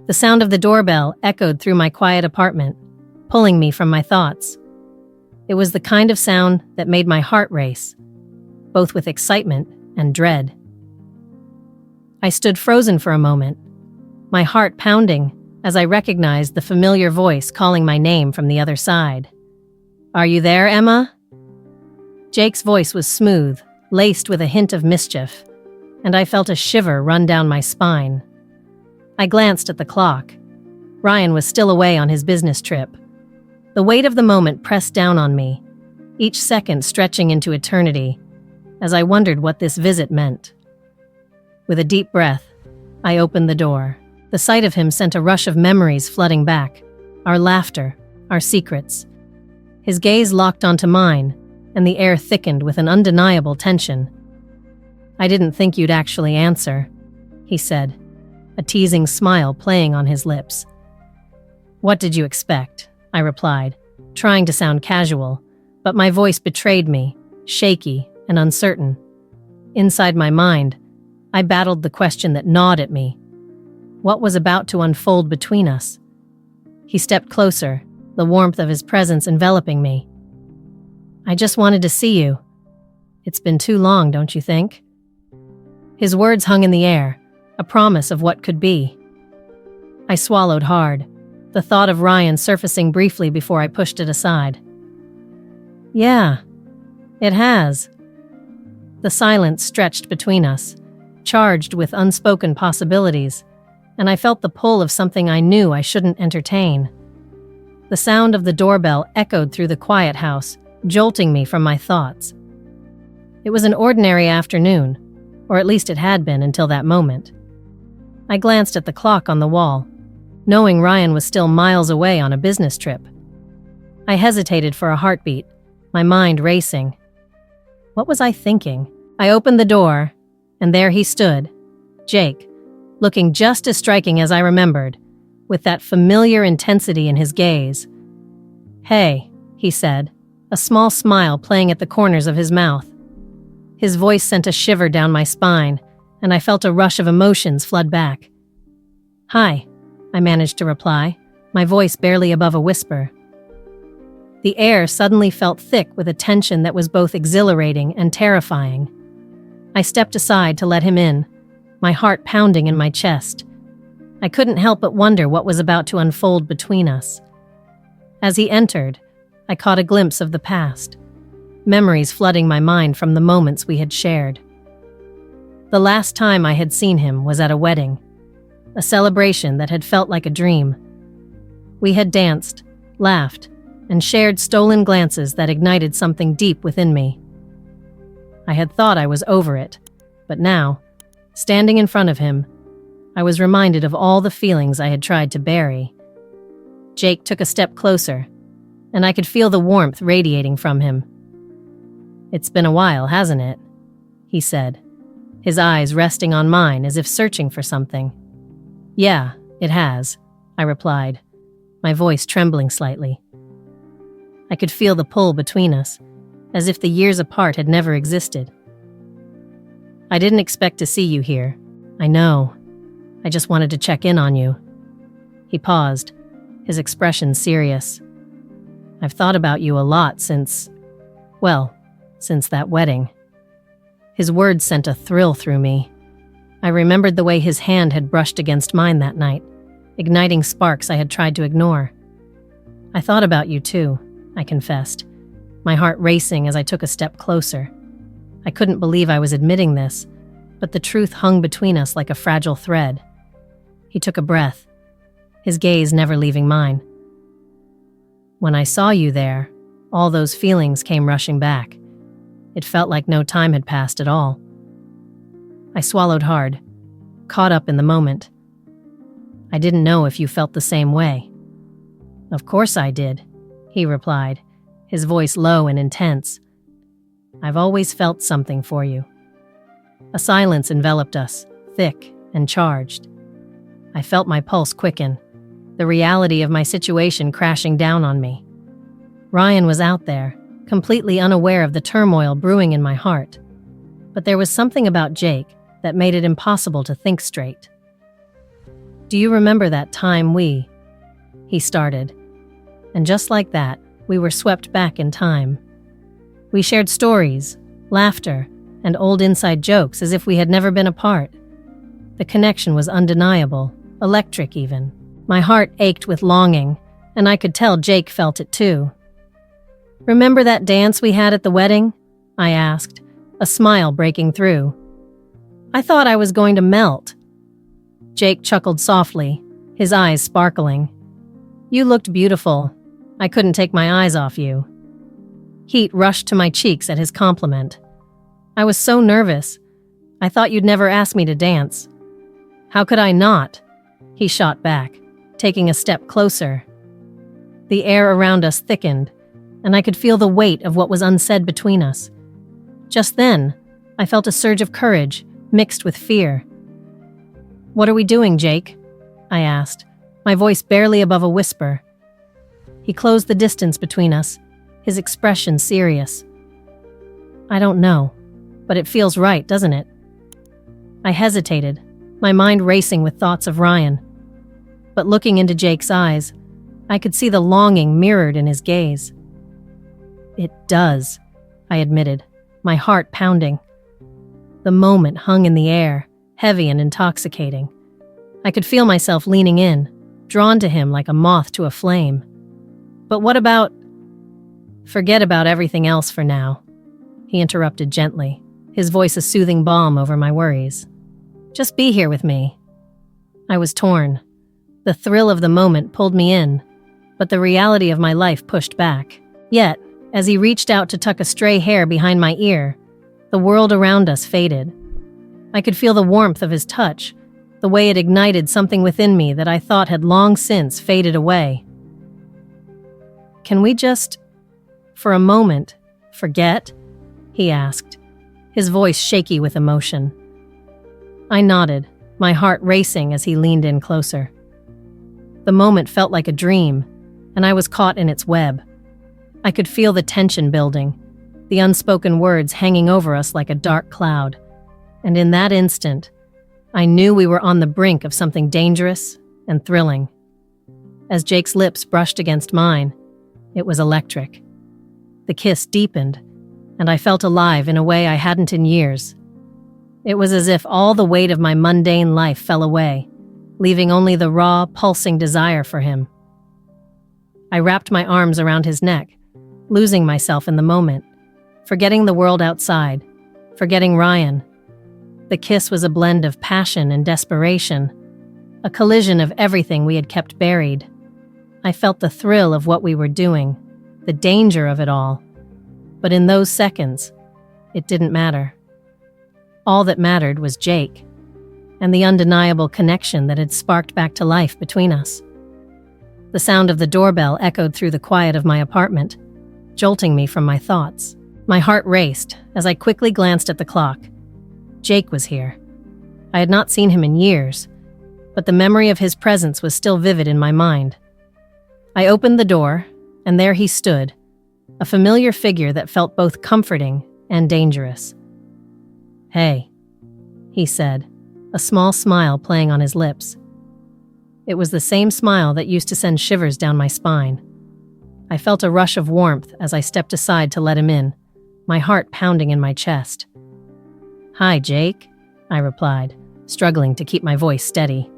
The sound of the doorbell echoed through my quiet apartment, pulling me from my thoughts. It was the kind of sound that made my heart race, both with excitement and dread. I stood frozen for a moment, my heart pounding as I recognized the familiar voice calling my name from the other side. "Are you there, Emma?" Jake's voice was smooth, laced with a hint of mischief, and I felt a shiver run down my spine. I glanced at the clock. Ryan was still away on his business trip. The weight of the moment pressed down on me, each second stretching into eternity, as I wondered what this visit meant. With a deep breath, I opened the door. The sight of him sent a rush of memories flooding back, our laughter, our secrets. His gaze locked onto mine, and the air thickened with an undeniable tension. "I didn't think you'd actually answer," he said, a teasing smile playing on his lips. "What did you expect?" I replied, trying to sound casual, but my voice betrayed me, shaky and uncertain. Inside my mind, I battled the question that gnawed at me. What was about to unfold between us? He stepped closer, the warmth of his presence enveloping me. "I just wanted to see you. It's been too long, don't you think?" His words hung in the air, a promise of what could be. I swallowed hard, the thought of Ryan surfacing briefly before I pushed it aside. "Yeah, it has." The silence stretched between us, charged with unspoken possibilities, and I felt the pull of something I knew I shouldn't entertain. The sound of the doorbell echoed through the quiet house, jolting me from my thoughts. It was an ordinary afternoon, or at least it had been until that moment. I glanced at the clock on the wall, knowing Ryan was still miles away on a business trip. I hesitated for a heartbeat, my mind racing. What was I thinking? I opened the door, and there he stood, Jake, looking just as striking as I remembered, with that familiar intensity in his gaze. "Hey," he said, a small smile playing at the corners of his mouth. His voice sent a shiver down my spine, and I felt a rush of emotions flood back. "Hi," I managed to reply, my voice barely above a whisper. The air suddenly felt thick with a tension that was both exhilarating and terrifying. I stepped aside to let him in, my heart pounding in my chest. I couldn't help but wonder what was about to unfold between us. As he entered, I caught a glimpse of the past, memories flooding my mind from the moments we had shared. The last time I had seen him was at a wedding, a celebration that had felt like a dream. We had danced, laughed, and shared stolen glances that ignited something deep within me. I had thought I was over it, but now, standing in front of him, I was reminded of all the feelings I had tried to bury. Jake took a step closer, and I could feel the warmth radiating from him. "It's been a while, hasn't it?" he said, his eyes resting on mine as if searching for something. "Yeah, it has," I replied, my voice trembling slightly. I could feel the pull between us, as if the years apart had never existed. "I didn't expect to see you here. I know. I just wanted to check in on you." He paused, his expression serious. "I've thought about you a lot since that wedding." His words sent a thrill through me. I remembered the way his hand had brushed against mine that night, igniting sparks I had tried to ignore. "I thought about you too," I confessed, my heart racing as I took a step closer. I couldn't believe I was admitting this, but the truth hung between us like a fragile thread. He took a breath, his gaze never leaving mine. "When I saw you there, all those feelings came rushing back. It felt like no time had passed at all." I swallowed hard, caught up in the moment. "I didn't know if you felt the same way." "Of course I did," he replied, his voice low and intense. "I've always felt something for you." A silence enveloped us, thick and charged. I felt my pulse quicken, the reality of my situation crashing down on me. Ryan was out there, completely unaware of the turmoil brewing in my heart. But there was something about Jake that made it impossible to think straight. "Do you remember that time he started. And just like that, we were swept back in time. We shared stories, laughter, and old inside jokes as if we had never been apart. The connection was undeniable, electric even. My heart ached with longing, and I could tell Jake felt it too. "Remember that dance we had at the wedding?" I asked, a smile breaking through. "I thought I was going to melt." Jake chuckled softly, his eyes sparkling. "You looked beautiful. I couldn't take my eyes off you." Heat rushed to my cheeks at his compliment. "I was so nervous. I thought you'd never ask me to dance." "How could I not?" he shot back, taking a step closer. The air around us thickened, and I could feel the weight of what was unsaid between us. Just then, I felt a surge of courage, mixed with fear. "What are we doing, Jake?" I asked, my voice barely above a whisper. He closed the distance between us, his expression serious. "I don't know, but it feels right, doesn't it?" I hesitated, my mind racing with thoughts of Ryan. But looking into Jake's eyes, I could see the longing mirrored in his gaze. "It does," I admitted, my heart pounding. The moment hung in the air, heavy and intoxicating. I could feel myself leaning in, drawn to him like a moth to a flame. "But what about—" "Forget about everything else for now," he interrupted gently, his voice a soothing balm over my worries. "Just be here with me." I was torn. The thrill of the moment pulled me in, but the reality of my life pushed back. Yet, as he reached out to tuck a stray hair behind my ear, the world around us faded. I could feel the warmth of his touch, the way it ignited something within me that I thought had long since faded away. "Can we just, for a moment, forget?" he asked, his voice shaky with emotion. I nodded, my heart racing as he leaned in closer. The moment felt like a dream, and I was caught in its web. I could feel the tension building, the unspoken words hanging over us like a dark cloud. And in that instant, I knew we were on the brink of something dangerous and thrilling. As Jake's lips brushed against mine, it was electric. The kiss deepened, and I felt alive in a way I hadn't in years. It was as if all the weight of my mundane life fell away, leaving only the raw, pulsing desire for him. I wrapped my arms around his neck, losing myself in the moment, forgetting the world outside, forgetting Ryan. The kiss was a blend of passion and desperation, a collision of everything we had kept buried. I felt the thrill of what we were doing, the danger of it all. But in those seconds, it didn't matter. All that mattered was Jake, and the undeniable connection that had sparked back to life between us. The sound of the doorbell echoed through the quiet of my apartment, jolting me from my thoughts. My heart raced as I quickly glanced at the clock. Jake was here. I had not seen him in years, but the memory of his presence was still vivid in my mind. I opened the door, and there he stood, a familiar figure that felt both comforting and dangerous. "Hey," he said, a small smile playing on his lips. It was the same smile that used to send shivers down my spine. I felt a rush of warmth as I stepped aside to let him in, my heart pounding in my chest. "Hi, Jake," I replied, struggling to keep my voice steady.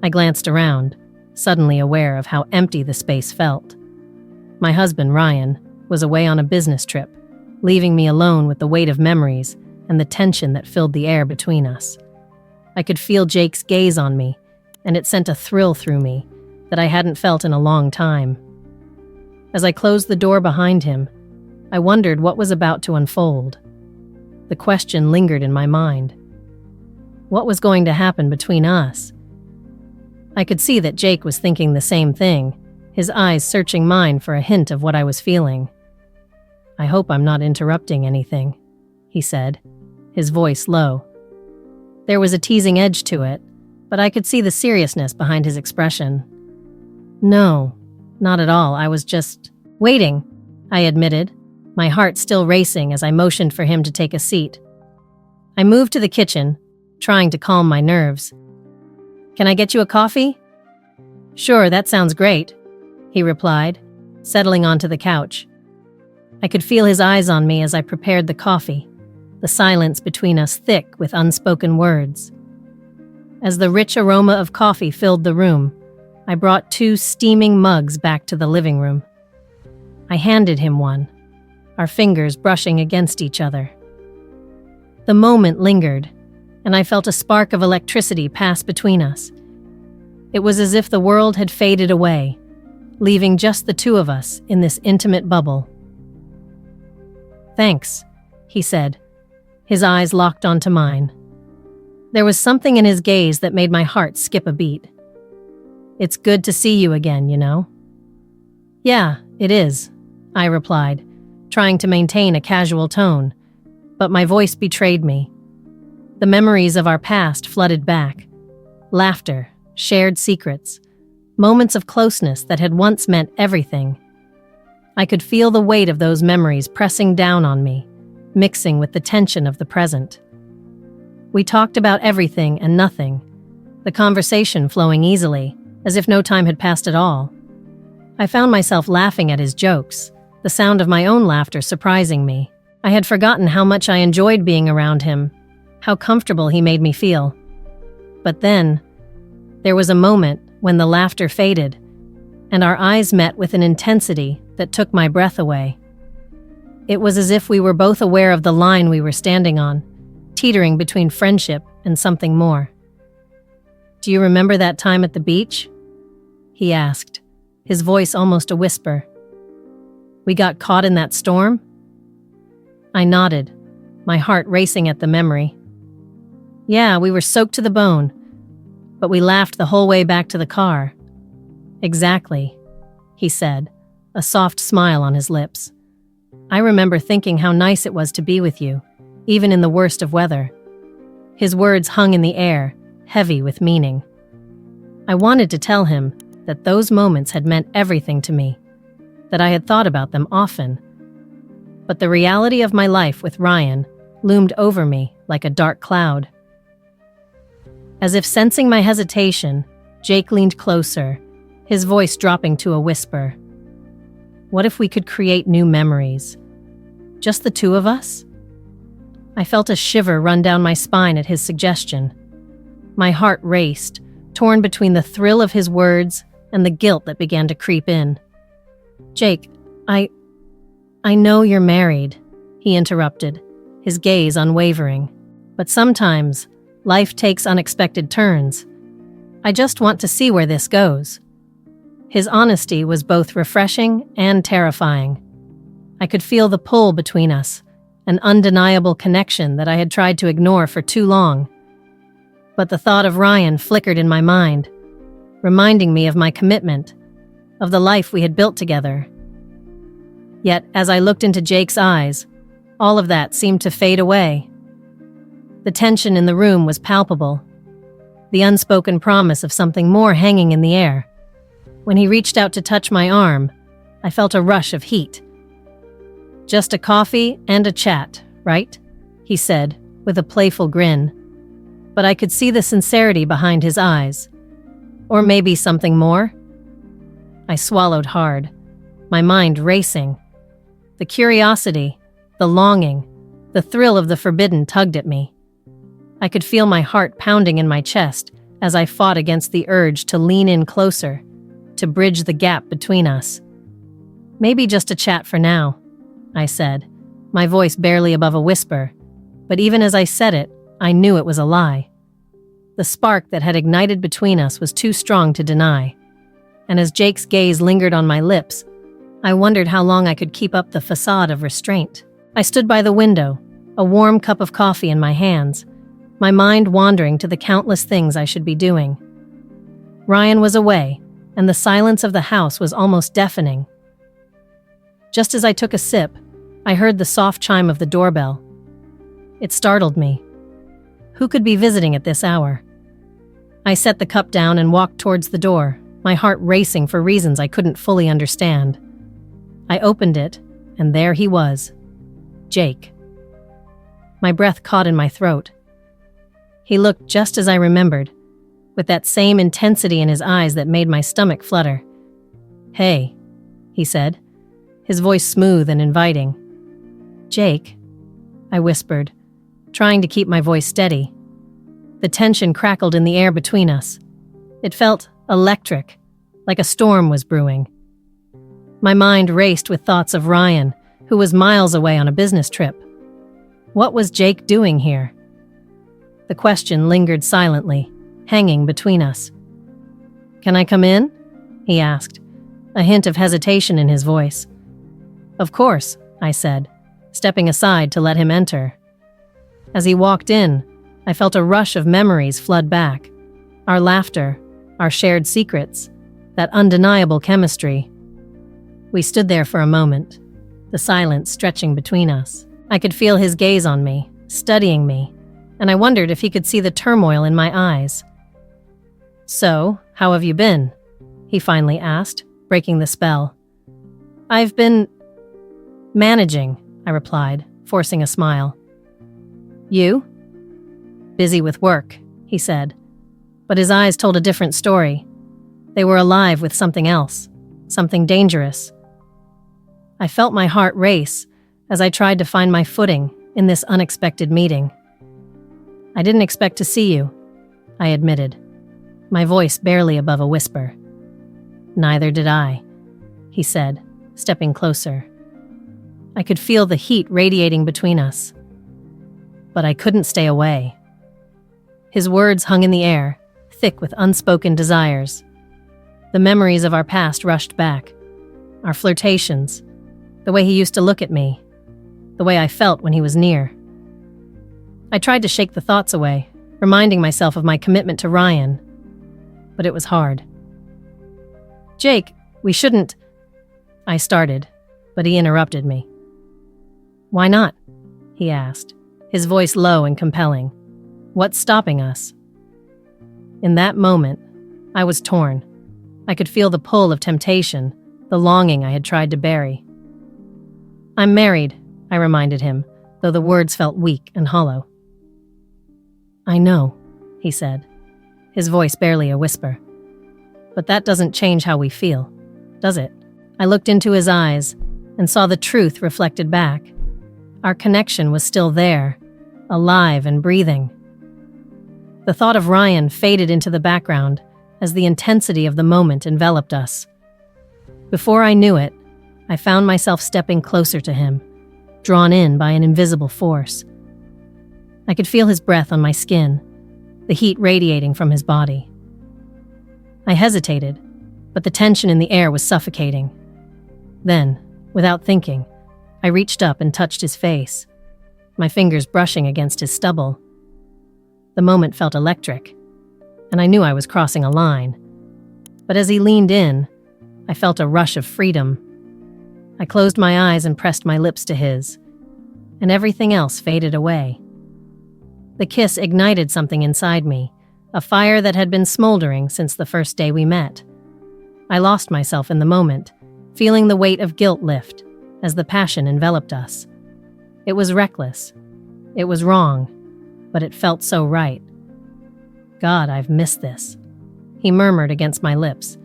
I glanced around, suddenly aware of how empty the space felt. My husband, Ryan, was away on a business trip, leaving me alone with the weight of memories and the tension that filled the air between us. I could feel Jake's gaze on me, and it sent a thrill through me that I hadn't felt in a long time. As I closed the door behind him, I wondered what was about to unfold. The question lingered in my mind. What was going to happen between us? I could see that Jake was thinking the same thing, his eyes searching mine for a hint of what I was feeling. "I hope I'm not interrupting anything," he said, his voice low. There was a teasing edge to it, but I could see the seriousness behind his expression. "No, not at all. I was just waiting," I admitted, my heart still racing as I motioned for him to take a seat. I moved to the kitchen, trying to calm my nerves. Can I get you a coffee?" "Sure, that sounds great," he replied, settling onto the couch. I could feel his eyes on me as I prepared the coffee, the silence between us thick with unspoken words. As the rich aroma of coffee filled the room, I brought 2 steaming mugs back to the living room. I handed him one, our fingers brushing against each other. The moment lingered, and I felt a spark of electricity pass between us. It was as if the world had faded away, leaving just the 2 of us in this intimate bubble. "Thanks," he said, his eyes locked onto mine. There was something in his gaze that made my heart skip a beat. "It's good to see you again, you know." "Yeah, it is," I replied, trying to maintain a casual tone, but my voice betrayed me. The memories of our past flooded back. Laughter, shared secrets, moments of closeness that had once meant everything. I could feel the weight of those memories pressing down on me, mixing with the tension of the present. We talked about everything and nothing, the conversation flowing easily, as if no time had passed at all. I found myself laughing at his jokes, the sound of my own laughter surprising me. I had forgotten how much I enjoyed being around him, how comfortable he made me feel. But then, there was a moment when the laughter faded, and our eyes met with an intensity that took my breath away. It was as if we were both aware of the line we were standing on, teetering between friendship and something more. "Do you remember that time at the beach?" he asked, his voice almost a whisper. "We got caught in that storm?" I nodded, my heart racing at the memory. "Yeah, we were soaked to the bone, but we laughed the whole way back to the car." "Exactly," he said, a soft smile on his lips. "I remember thinking how nice it was to be with you, even in the worst of weather." His words hung in the air, heavy with meaning. I wanted to tell him that those moments had meant everything to me, that I had thought about them often. But the reality of my life with Ryan loomed over me like a dark cloud. As if sensing my hesitation, Jake leaned closer, his voice dropping to a whisper. What if we could create new memories? Just the 2 of us? I felt a shiver run down my spine at his suggestion. My heart raced, torn between the thrill of his words and the guilt that began to creep in. "Jake, I know you're married," he interrupted, his gaze unwavering. "But sometimes, life takes unexpected turns. I just want to see where this goes." His honesty was both refreshing and terrifying. I could feel the pull between us, an undeniable connection that I had tried to ignore for too long. But the thought of Ryan flickered in my mind, reminding me of my commitment, of the life we had built together. Yet, as I looked into Jake's eyes, all of that seemed to fade away. The tension in the room was palpable, the unspoken promise of something more hanging in the air. When he reached out to touch my arm, I felt a rush of heat. "Just a coffee and a chat, right?" he said, with a playful grin. But I could see the sincerity behind his eyes. Or maybe something more? I swallowed hard, my mind racing. The curiosity, the longing, the thrill of the forbidden tugged at me. I could feel my heart pounding in my chest as I fought against the urge to lean in closer, to bridge the gap between us. "Maybe just a chat for now," I said, my voice barely above a whisper, but even as I said it, I knew it was a lie. The spark that had ignited between us was too strong to deny, and as Jake's gaze lingered on my lips, I wondered how long I could keep up the facade of restraint. I stood by the window, a warm cup of coffee in my hands, my mind wandering to the countless things I should be doing. Ryan was away, and the silence of the house was almost deafening. Just as I took a sip, I heard the soft chime of the doorbell. It startled me. Who could be visiting at this hour? I set the cup down and walked towards the door, my heart racing for reasons I couldn't fully understand. I opened it, and there he was. Jake. My breath caught in my throat. He looked just as I remembered, with that same intensity in his eyes that made my stomach flutter. "Hey," he said, his voice smooth and inviting. "Jake," I whispered, trying to keep my voice steady. The tension crackled in the air between us. It felt electric, like a storm was brewing. My mind raced with thoughts of Ryan, who was miles away on a business trip. What was Jake doing here? The question lingered silently, hanging between us. "Can I come in?" he asked, a hint of hesitation in his voice. "Of course," I said, stepping aside to let him enter. As he walked in, I felt a rush of memories flood back. Our laughter, our shared secrets, that undeniable chemistry. We stood there for a moment, the silence stretching between us. I could feel his gaze on me, studying me, and I wondered if he could see the turmoil in my eyes. "So, how have you been?" he finally asked, breaking the spell. "I've been managing," I replied, forcing a smile. "You?" "Busy with work," he said, but his eyes told a different story. They were alive with something else, something dangerous. I felt my heart race as I tried to find my footing in this unexpected meeting. "I didn't expect to see you," I admitted, my voice barely above a whisper. "Neither did I," he said, stepping closer. I could feel the heat radiating between us, but I couldn't stay away. His words hung in the air, thick with unspoken desires. The memories of our past rushed back, our flirtations, the way he used to look at me, the way I felt when he was near. I tried to shake the thoughts away, reminding myself of my commitment to Ryan, but it was hard. "Jake, we shouldn't—" I started, but he interrupted me. "Why not?" he asked, his voice low and compelling. "What's stopping us?" In that moment, I was torn. I could feel the pull of temptation, the longing I had tried to bury. "I'm married," I reminded him, though the words felt weak and hollow. "I know," he said, his voice barely a whisper. "But that doesn't change how we feel, does it?" I looked into his eyes and saw the truth reflected back. Our connection was still there, alive and breathing. The thought of Ryan faded into the background as the intensity of the moment enveloped us. Before I knew it, I found myself stepping closer to him, drawn in by an invisible force. I could feel his breath on my skin, the heat radiating from his body. I hesitated, but the tension in the air was suffocating. Then, without thinking, I reached up and touched his face, my fingers brushing against his stubble. The moment felt electric, and I knew I was crossing a line. But as he leaned in, I felt a rush of freedom. I closed my eyes and pressed my lips to his, and everything else faded away. The kiss ignited something inside me, a fire that had been smoldering since the first day we met. I lost myself in the moment, feeling the weight of guilt lift as the passion enveloped us. It was reckless. It was wrong, but it felt so right. "God, I've missed this," he murmured against my lips,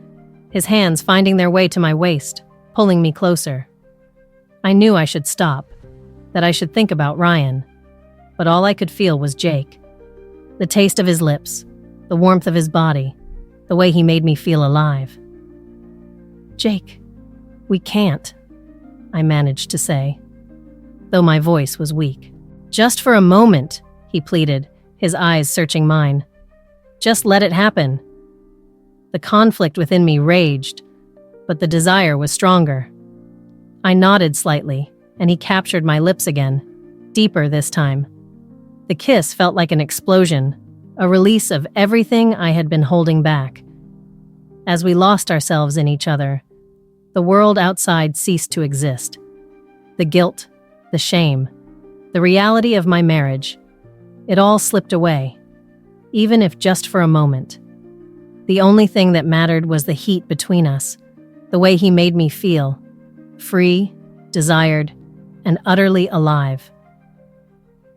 his hands finding their way to my waist, pulling me closer. I knew I should stop, that I should think about Ryan, but all I could feel was Jake. The taste of his lips, the warmth of his body, the way he made me feel alive. "Jake, we can't," I managed to say, though my voice was weak. "Just for a moment," he pleaded, his eyes searching mine. "Just let it happen." The conflict within me raged, but the desire was stronger. I nodded slightly, and he captured my lips again, deeper this time. The kiss felt like an explosion, a release of everything I had been holding back. As we lost ourselves in each other, the world outside ceased to exist. The guilt, the shame, the reality of my marriage, it all slipped away, even if just for a moment. The only thing that mattered was the heat between us, the way he made me feel, free, desired, and utterly alive.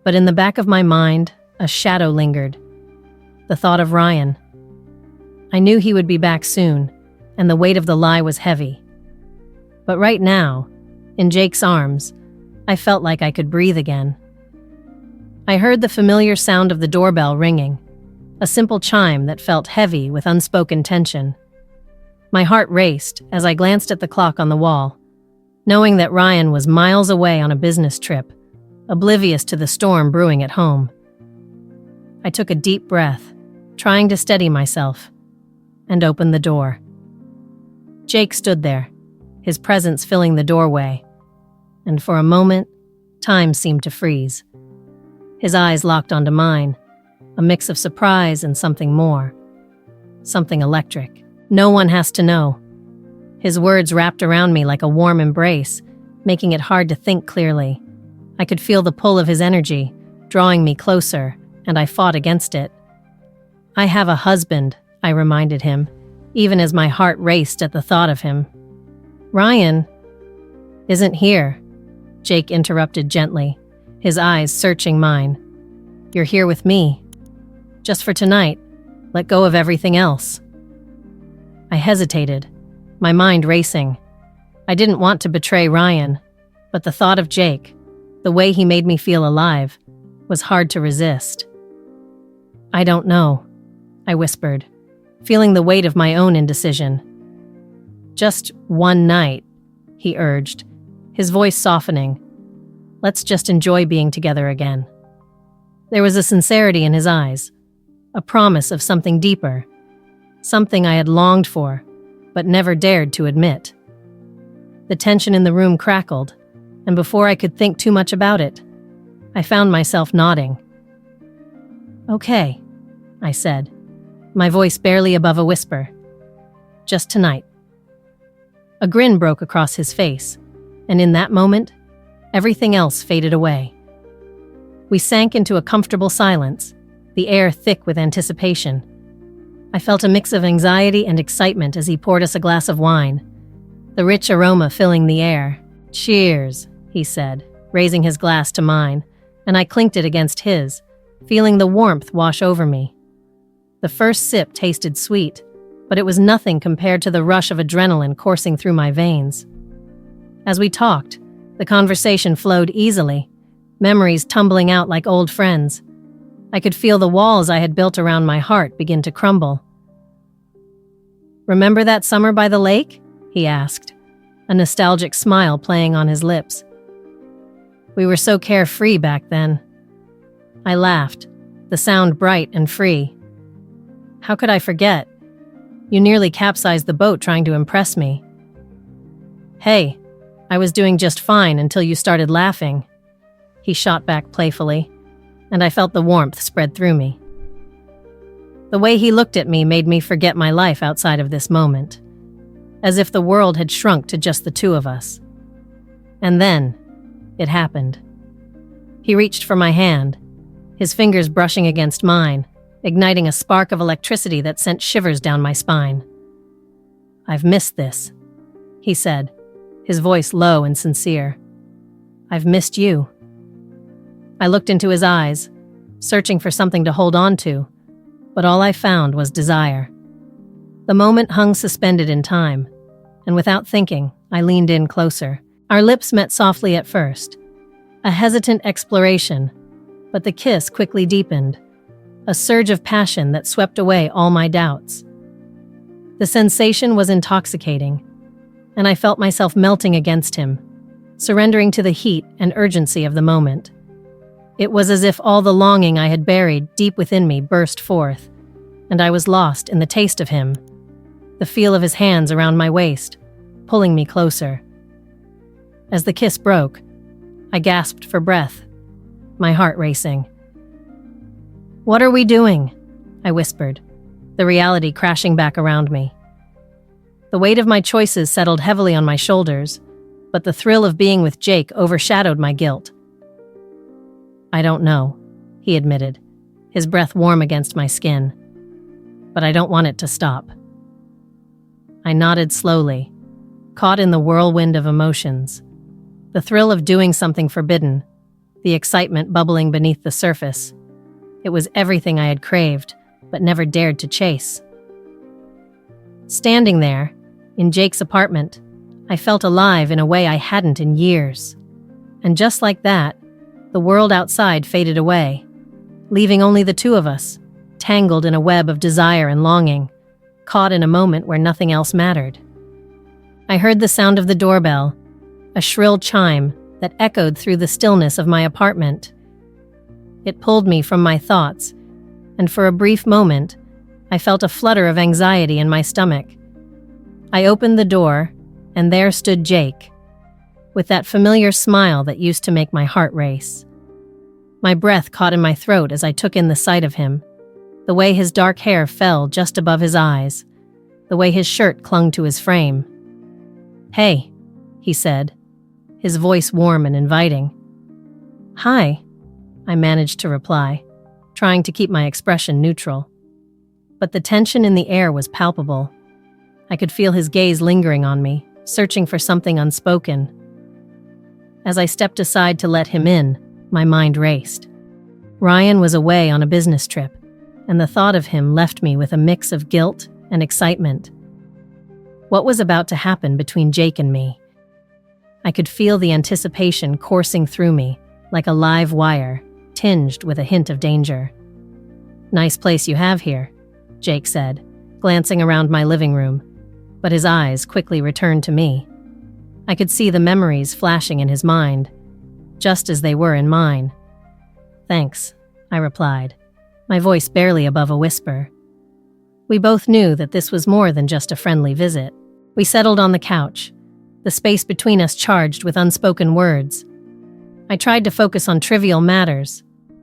But in the back of my mind, a shadow lingered. The thought of Ryan, I knew he would be back soon, and the weight of the lie was heavy. But right now, in Jake's arms, I felt like I could breathe again. I heard the familiar sound of the doorbell ringing, a simple chime that felt heavy with unspoken tension. My heart raced as I glanced at the clock on the wall, knowing that Ryan was miles away on a business trip, oblivious to the storm brewing at home. I took a deep breath, trying to steady myself, and opened the door. Jake stood there, his presence filling the doorway, and for a moment, time seemed to freeze. His eyes locked onto mine, a mix of surprise and something more. Something electric. No one has to know. His words wrapped around me like a warm embrace, making it hard to think clearly. I could feel the pull of his energy, drawing me closer, and I fought against it. "I have a husband," I reminded him, even as my heart raced at the thought of him. "Ryan isn't here," Jake interrupted gently, his eyes searching mine. "You're here with me. Just for tonight. Let go of everything else." I hesitated, my mind racing. I didn't want to betray Ryan, but the thought of Jake, the way he made me feel alive, was hard to resist. "I don't know," I whispered, feeling the weight of my own indecision. "Just one night," he urged, his voice softening. "Let's just enjoy being together again." There was a sincerity in his eyes, a promise of something deeper, something I had longed for, but never dared to admit. The tension in the room crackled, and before I could think too much about it, I found myself nodding. "Okay," I said, my voice barely above a whisper. "Just tonight." A grin broke across his face, and in that moment, everything else faded away. We sank into a comfortable silence, the air thick with anticipation. I felt a mix of anxiety and excitement as he poured us a glass of wine, the rich aroma filling the air. "Cheers," he said, raising his glass to mine, and I clinked it against his, feeling the warmth wash over me. The first sip tasted sweet, but it was nothing compared to the rush of adrenaline coursing through my veins. As we talked, the conversation flowed easily, memories tumbling out like old friends. I could feel the walls I had built around my heart begin to crumble. "Remember that summer by the lake?" he asked, a nostalgic smile playing on his lips. "We were so carefree back then." I laughed, the sound bright and free. "How could I forget? You nearly capsized the boat trying to impress me." "Hey, I was doing just fine until you started laughing," he shot back playfully, and I felt the warmth spread through me. The way he looked at me made me forget my life outside of this moment, as if the world had shrunk to just the two of us. And then, it happened. He reached for my hand, his fingers brushing against mine, igniting a spark of electricity that sent shivers down my spine. "I've missed this," he said, his voice low and sincere. "I've missed you." I looked into his eyes, searching for something to hold on to, but all I found was desire. The moment hung suspended in time, and without thinking, I leaned in closer. Our lips met softly at first, a hesitant exploration, but the kiss quickly deepened, a surge of passion that swept away all my doubts. The sensation was intoxicating, and I felt myself melting against him, surrendering to the heat and urgency of the moment. It was as if all the longing I had buried deep within me burst forth, and I was lost in the taste of him, the feel of his hands around my waist, pulling me closer. As the kiss broke, I gasped for breath, my heart racing. "What are we doing?" I whispered, the reality crashing back around me. The weight of my choices settled heavily on my shoulders, but the thrill of being with Jake overshadowed my guilt. "I don't know," he admitted, his breath warm against my skin. "But I don't want it to stop." I nodded slowly, caught in the whirlwind of emotions. The thrill of doing something forbidden, the excitement bubbling beneath the surface. It was everything I had craved, but never dared to chase. Standing there, in Jake's apartment, I felt alive in a way I hadn't in years. And just like that, the world outside faded away, leaving only the two of us, tangled in a web of desire and longing, caught in a moment where nothing else mattered. I heard the sound of the doorbell, a shrill chime that echoed through the stillness of my apartment. It pulled me from my thoughts, and for a brief moment, I felt a flutter of anxiety in my stomach. I opened the door, and there stood Jake, with that familiar smile that used to make my heart race. My breath caught in my throat as I took in the sight of him, the way his dark hair fell just above his eyes, the way his shirt clung to his frame. "Hey," he said, his voice warm and inviting. "Hi," I managed to reply, trying to keep my expression neutral. But the tension in the air was palpable. I could feel his gaze lingering on me, searching for something unspoken. As I stepped aside to let him in, my mind raced. Ryan was away on a business trip, and the thought of him left me with a mix of guilt and excitement. What was about to happen between Jake and me? I could feel the anticipation coursing through me, like a live wire, tinged with a hint of danger. "Nice place you have here," Jake said, glancing around my living room, but his eyes quickly returned to me. I could see the memories flashing in his mind, just as they were in mine. "Thanks," I replied, my voice barely above a whisper. We both knew that this was more than just a friendly visit. We settled on the couch, the space between us charged with unspoken words. I tried to focus on trivial matters,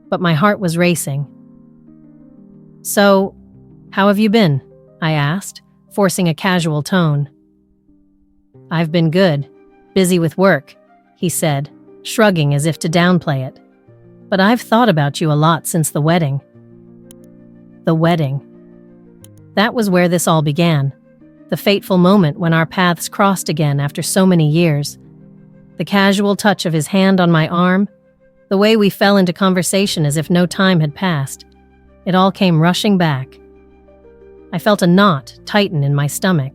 but my heart was racing. "So, how have you been?" I asked, forcing a casual tone. "I've been good, busy with work," he said, shrugging as if to downplay it. "But I've thought about you a lot since the wedding." The wedding. That was where this all began. The fateful moment when our paths crossed again after so many years. The casual touch of his hand on my arm, the way we fell into conversation as if no time had passed. It all came rushing back. I felt a knot tighten in my stomach.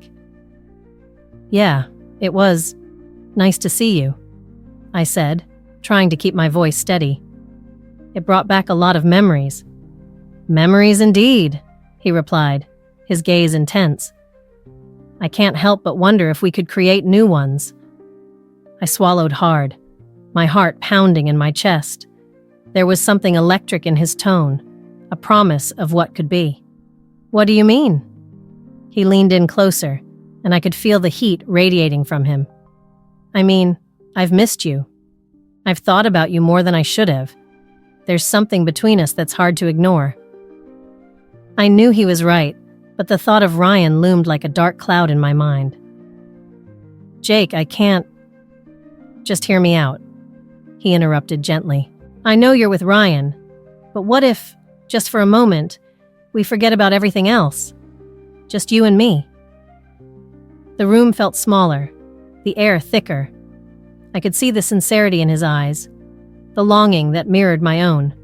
"Yeah, it was nice to see you," I said, trying to keep my voice steady. It brought back a lot of memories. "Memories indeed," he replied, his gaze intense. "I can't help but wonder if we could create new ones." I swallowed hard, my heart pounding in my chest. There was something electric in his tone, a promise of what could be. "What do you mean?" He leaned in closer, and I could feel the heat radiating from him. "I mean, I've missed you. I've thought about you more than I should have. There's something between us that's hard to ignore." I knew he was right, but the thought of Ryan loomed like a dark cloud in my mind. "Jake, I can't..." "Just hear me out," he interrupted gently. "I know you're with Ryan, but what if, just for a moment, we forget about everything else? Just you and me." The room felt smaller, the air thicker. I could see the sincerity in his eyes, the longing that mirrored my own.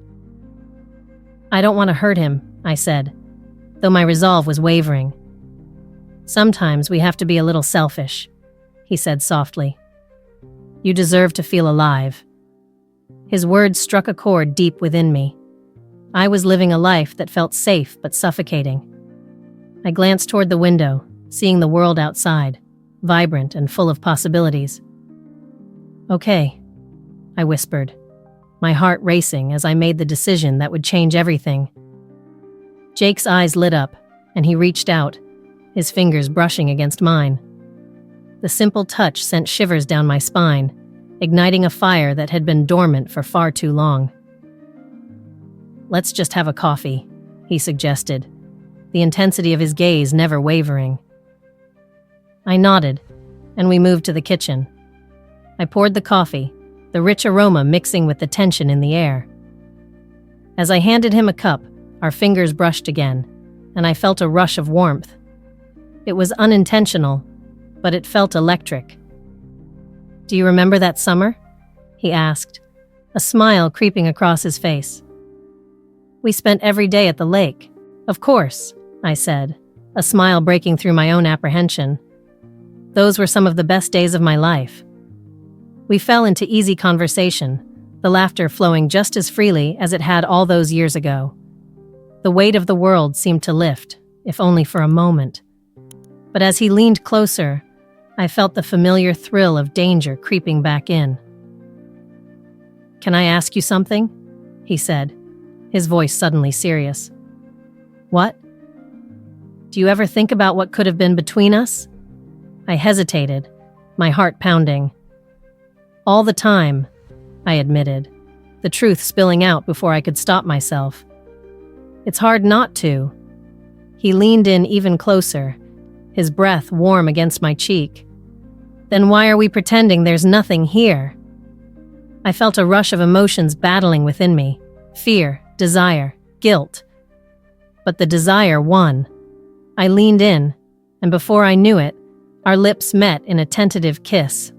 "I don't want to hurt him," I said, though my resolve was wavering. "Sometimes we have to be a little selfish," he said softly. "You deserve to feel alive." His words struck a chord deep within me. I was living a life that felt safe but suffocating. I glanced toward the window, seeing the world outside, vibrant and full of possibilities. "Okay," I whispered, my heart racing as I made the decision that would change everything. Jake's eyes lit up, and he reached out, his fingers brushing against mine. The simple touch sent shivers down my spine, igniting a fire that had been dormant for far too long. "Let's just have a coffee," he suggested, the intensity of his gaze never wavering. I nodded, and we moved to the kitchen. I poured the coffee, the rich aroma mixing with the tension in the air. As I handed him a cup, our fingers brushed again, and I felt a rush of warmth. It was unintentional, but it felt electric. "Do you remember that summer?" he asked, a smile creeping across his face. "We spent every day at the lake." "Of course," I said, a smile breaking through my own apprehension. Those were some of the best days of my life. We fell into easy conversation, the laughter flowing just as freely as it had all those years ago. The weight of the world seemed to lift, if only for a moment. But as he leaned closer, I felt the familiar thrill of danger creeping back in. "Can I ask you something?" he said, his voice suddenly serious. "What?" "Do you ever think about what could have been between us?" I hesitated, my heart pounding. "All the time," I admitted, the truth spilling out before I could stop myself. "It's hard not to." He leaned in even closer, his breath warm against my cheek. "Then why are we pretending there's nothing here?" I felt a rush of emotions battling within me: fear, desire, guilt. But the desire won. I leaned in, and before I knew it, our lips met in a tentative kiss.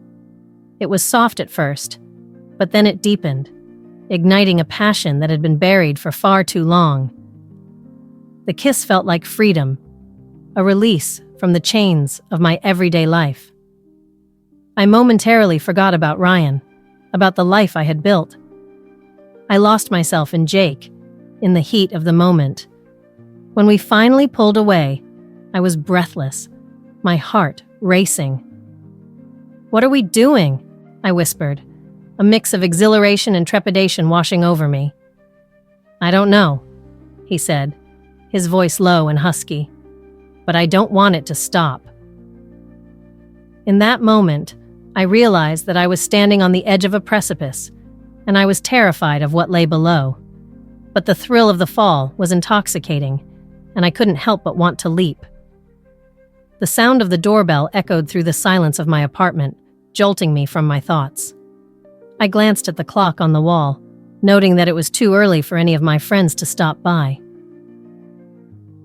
It was soft at first, but then it deepened, igniting a passion that had been buried for far too long. The kiss felt like freedom, a release from the chains of my everyday life. I momentarily forgot about Ryan, about the life I had built. I lost myself in Jake, in the heat of the moment. When we finally pulled away, I was breathless, my heart racing. "What are we doing?" I whispered, a mix of exhilaration and trepidation washing over me. "I don't know," he said, his voice low and husky, "but I don't want it to stop." In that moment, I realized that I was standing on the edge of a precipice, and I was terrified of what lay below. But the thrill of the fall was intoxicating, and I couldn't help but want to leap. The sound of the doorbell echoed through the silence of my apartment, jolting me from my thoughts. I glanced at the clock on the wall, noting that it was too early for any of my friends to stop by.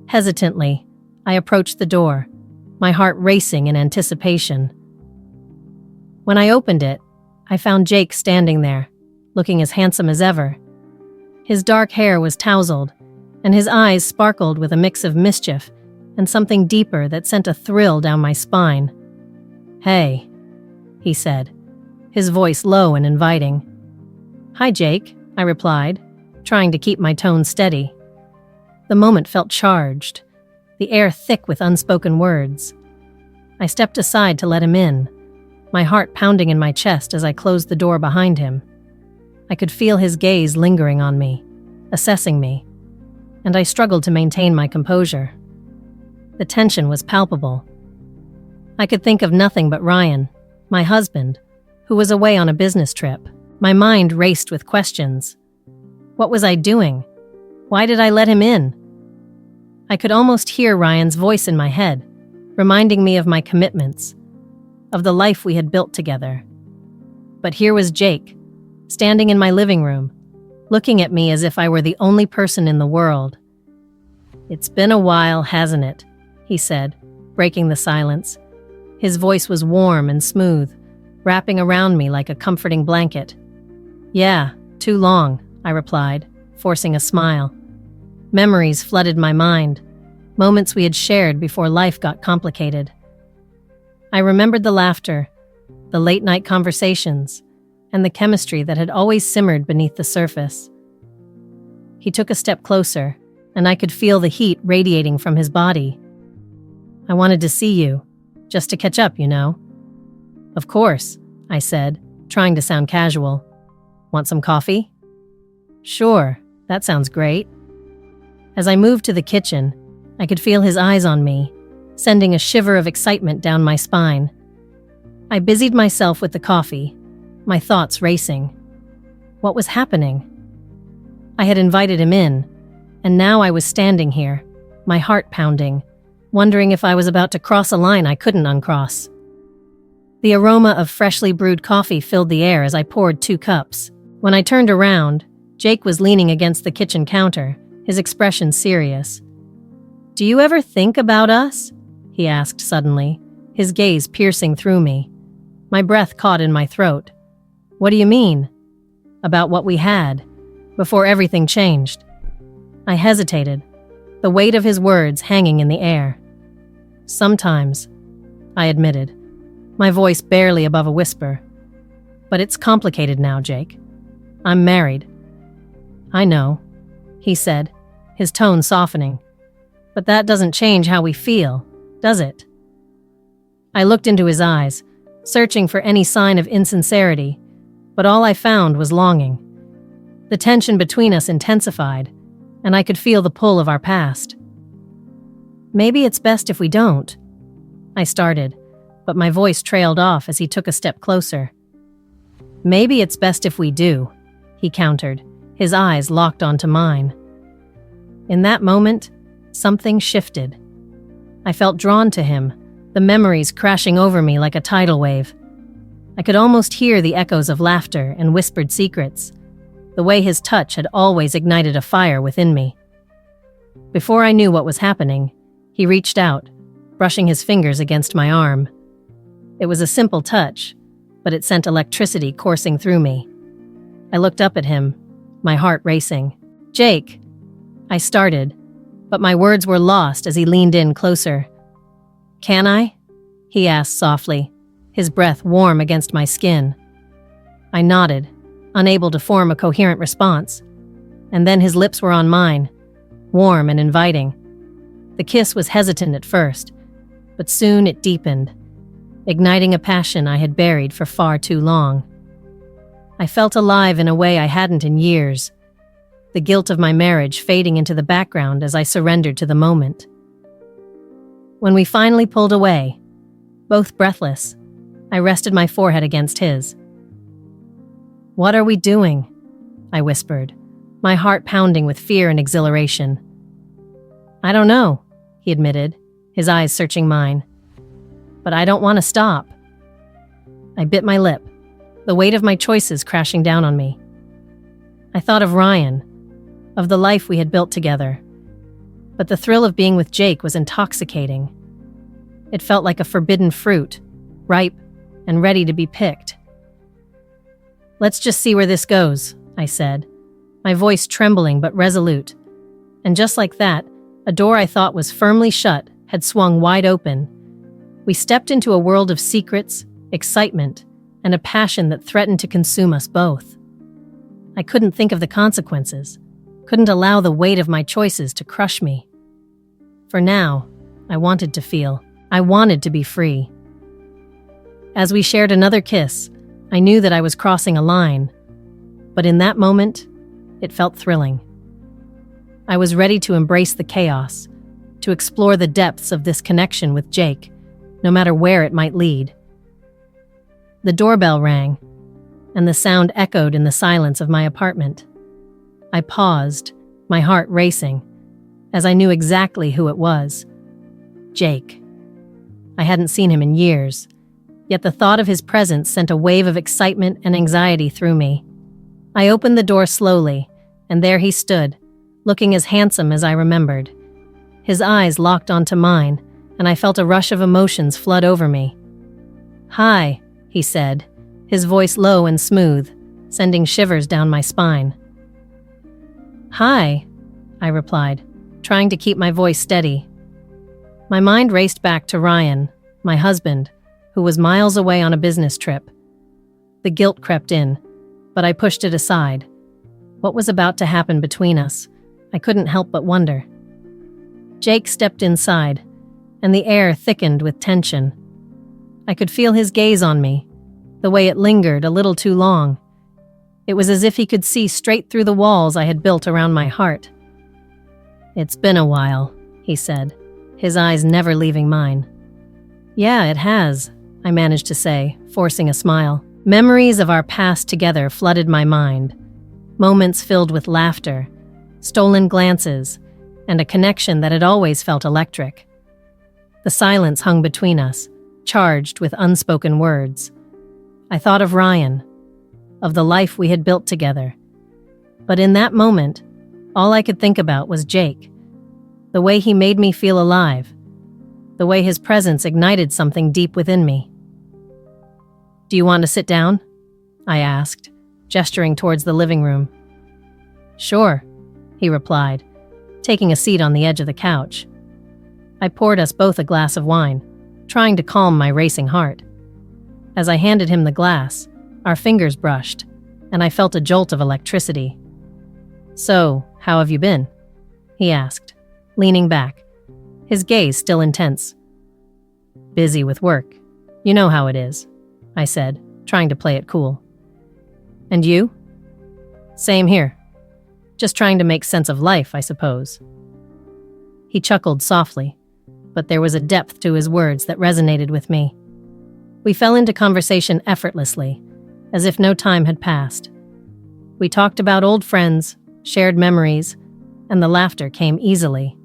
Hesitantly, I approached the door, my heart racing in anticipation. When I opened it, I found Jake standing there, looking as handsome as ever. His dark hair was tousled, and his eyes sparkled with a mix of mischief and something deeper that sent a thrill down my spine. "Hey," he said, his voice low and inviting. "Hi, Jake," I replied, trying to keep my tone steady. The moment felt charged, the air thick with unspoken words. I stepped aside to let him in, my heart pounding in my chest as I closed the door behind him. I could feel his gaze lingering on me, assessing me, and I struggled to maintain my composure. The tension was palpable. I could think of nothing but Ryan, my husband, who was away on a business trip. My mind raced with questions. What was I doing? Why did I let him in? I could almost hear Ryan's voice in my head, reminding me of my commitments, of the life we had built together. But here was Jake, standing in my living room, looking at me as if I were the only person in the world. "It's been a while, hasn't it?" he said, breaking the silence. His voice was warm and smooth, wrapping around me like a comforting blanket. "Yeah, too long," I replied, forcing a smile. Memories flooded my mind, moments we had shared before life got complicated. I remembered the laughter, the late-night conversations, and the chemistry that had always simmered beneath the surface. He took a step closer, and I could feel the heat radiating from his body. "I wanted to see you, just to catch up, you know." "Of course," I said, trying to sound casual. "Want some coffee?" "Sure, that sounds great." As I moved to the kitchen, I could feel his eyes on me, sending a shiver of excitement down my spine. I busied myself with the coffee, my thoughts racing. What was happening? I had invited him in, and now I was standing here, my heart pounding, wondering if I was about to cross a line I couldn't uncross. The aroma of freshly brewed coffee filled the air as I poured 2 cups. When I turned around, Jake was leaning against the kitchen counter, his expression serious. "Do you ever think about us?" he asked suddenly, his gaze piercing through me. My breath caught in my throat. "What do you mean?" "About what we had, before everything changed." I hesitated, the weight of his words hanging in the air. Sometimes, I admitted, my voice barely above a whisper. But it's complicated now, Jake. I'm married. I know, he said, his tone softening. But that doesn't change how we feel, does it? I looked into his eyes, searching for any sign of insincerity, but all I found was longing. The tension between us intensified, and I could feel the pull of our past. Maybe it's best if we don't, I started, but my voice trailed off as he took a step closer. Maybe it's best if we do, he countered, his eyes locked onto mine. In that moment, something shifted. I felt drawn to him, the memories crashing over me like a tidal wave. I could almost hear the echoes of laughter and whispered secrets, the way his touch had always ignited a fire within me. Before I knew what was happening, he reached out, brushing his fingers against my arm. It was a simple touch, but it sent electricity coursing through me. I looked up at him, my heart racing. Jake, I started, but my words were lost as he leaned in closer. Can I? He asked softly, his breath warm against my skin. I nodded, unable to form a coherent response, and then his lips were on mine, warm and inviting. The kiss was hesitant at first, but soon it deepened, igniting a passion I had buried for far too long. I felt alive in a way I hadn't in years, the guilt of my marriage fading into the background as I surrendered to the moment. When we finally pulled away, both breathless, I rested my forehead against his. What are we doing? I whispered, my heart pounding with fear and exhilaration. I don't know, he admitted, his eyes searching mine. But I don't want to stop. I bit my lip, the weight of my choices crashing down on me. I thought of Ryan, of the life we had built together. But the thrill of being with Jake was intoxicating. It felt like a forbidden fruit, ripe and ready to be picked. Let's just see where this goes, I said, my voice trembling but resolute. And just like that, a door I thought was firmly shut had swung wide open. We stepped into a world of secrets, excitement, and a passion that threatened to consume us both. I couldn't think of the consequences, couldn't allow the weight of my choices to crush me. For now, I wanted to feel. I wanted to be free. As we shared another kiss, I knew that I was crossing a line, but in that moment, it felt thrilling. I was ready to embrace the chaos, to explore the depths of this connection with Jake, no matter where it might lead. The doorbell rang, and the sound echoed in the silence of my apartment. I paused, my heart racing, as I knew exactly who it was. Jake. I hadn't seen him in years, yet the thought of his presence sent a wave of excitement and anxiety through me. I opened the door slowly, and there he stood, looking as handsome as I remembered. His eyes locked onto mine, and I felt a rush of emotions flood over me. Hi, he said, his voice low and smooth, sending shivers down my spine. Hi, I replied, trying to keep my voice steady. My mind raced back to Ryan, my husband, who was miles away on a business trip. The guilt crept in, but I pushed it aside. What was about to happen between us? I couldn't help but wonder. Jake stepped inside, and the air thickened with tension. I could feel his gaze on me, the way it lingered a little too long. It was as if he could see straight through the walls I had built around my heart. It's been a while, he said, his eyes never leaving mine. Yeah, it has, I managed to say, forcing a smile. Memories of our past together flooded my mind, moments filled with laughter, stolen glances, and a connection that had always felt electric. The silence hung between us, charged with unspoken words. I thought of Ryan, of the life we had built together. But in that moment, all I could think about was Jake, the way he made me feel alive, the way his presence ignited something deep within me. Do you want to sit down? I asked, gesturing towards the living room. Sure, he replied, taking a seat on the edge of the couch. I poured us both a glass of wine, trying to calm my racing heart. As I handed him the glass, our fingers brushed, and I felt a jolt of electricity. "So, how have you been?" he asked, leaning back, his gaze still intense. "Busy with work. You know how it is," I said, trying to play it cool. "And you?" "Same here. Just trying to make sense of life, I suppose." He chuckled softly, but there was a depth to his words that resonated with me. We fell into conversation effortlessly, as if no time had passed. We talked about old friends, shared memories, and the laughter came easily.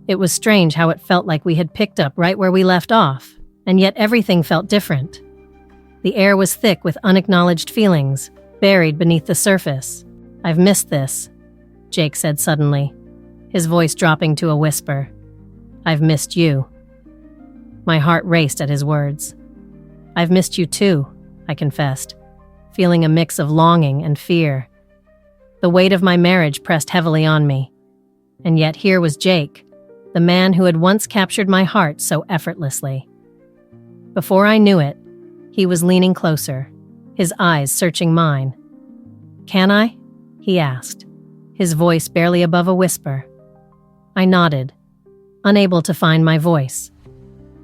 It was strange how it felt like we had picked up right where we left off, and yet everything felt different. The air was thick with unacknowledged feelings, buried beneath the surface. "I've missed this," Jake said suddenly, his voice dropping to a whisper. "I've missed you." My heart raced at his words. "I've missed you too," I confessed, feeling a mix of longing and fear. The weight of my marriage pressed heavily on me. And yet here was Jake, the man who had once captured my heart so effortlessly. Before I knew it, he was leaning closer, his eyes searching mine. "Can I?" he asked, his voice barely above a whisper. I nodded, unable to find my voice.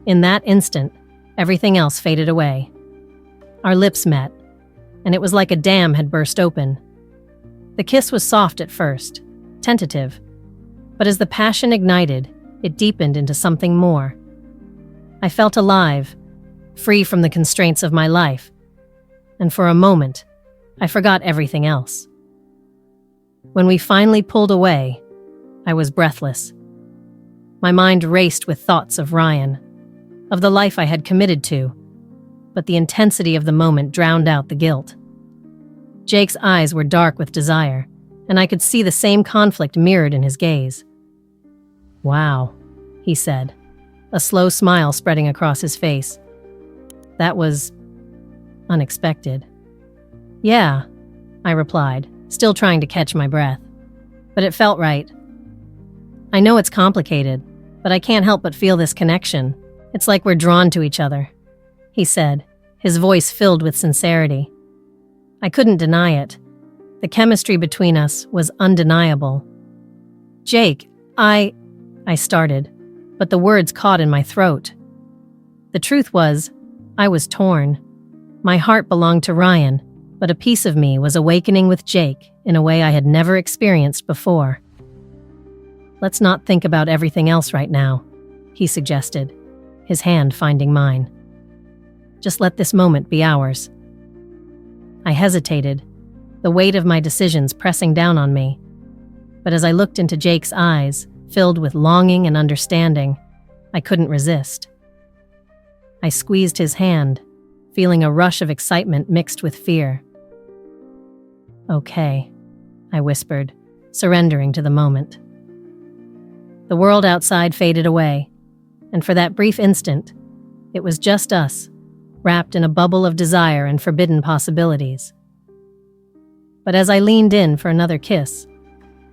In that instant, everything else faded away. Our lips met, and it was like a dam had burst open. The kiss was soft at first, tentative, but as the passion ignited, it deepened into something more. I felt alive, free from the constraints of my life, and for a moment, I forgot everything else. When we finally pulled away, I was breathless. My mind raced with thoughts of Ryan, of the life I had committed to, but the intensity of the moment drowned out the guilt. Jake's eyes were dark with desire, and I could see the same conflict mirrored in his gaze. "Wow," he said, a slow smile spreading across his face. "That was unexpected." "Yeah," I replied, still trying to catch my breath. "But it felt right. I know it's complicated, but I can't help but feel this connection. It's like we're drawn to each other," he said, his voice filled with sincerity. I couldn't deny it. The chemistry between us was undeniable. "Jake, I started, but the words caught in my throat. The truth was, I was torn. My heart belonged to Ryan, but a piece of me was awakening with Jake in a way I had never experienced before. "Let's not think about everything else right now," he suggested, his hand finding mine. "Just let this moment be ours." I hesitated, the weight of my decisions pressing down on me. But as I looked into Jake's eyes, filled with longing and understanding, I couldn't resist. I squeezed his hand, feeling a rush of excitement mixed with fear. "Okay," I whispered, surrendering to the moment. The world outside faded away, and for that brief instant, it was just us, wrapped in a bubble of desire and forbidden possibilities. But as I leaned in for another kiss,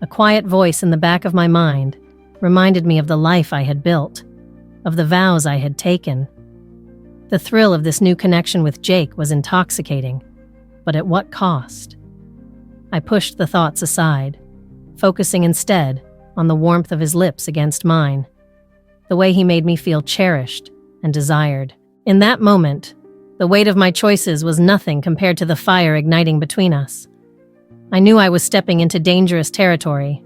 a quiet voice in the back of my mind reminded me of the life I had built, of the vows I had taken. The thrill of this new connection with Jake was intoxicating, but at what cost? I pushed the thoughts aside, focusing instead on the warmth of his lips against mine, the way he made me feel cherished and desired. In that moment, the weight of my choices was nothing compared to the fire igniting between us. I knew I was stepping into dangerous territory,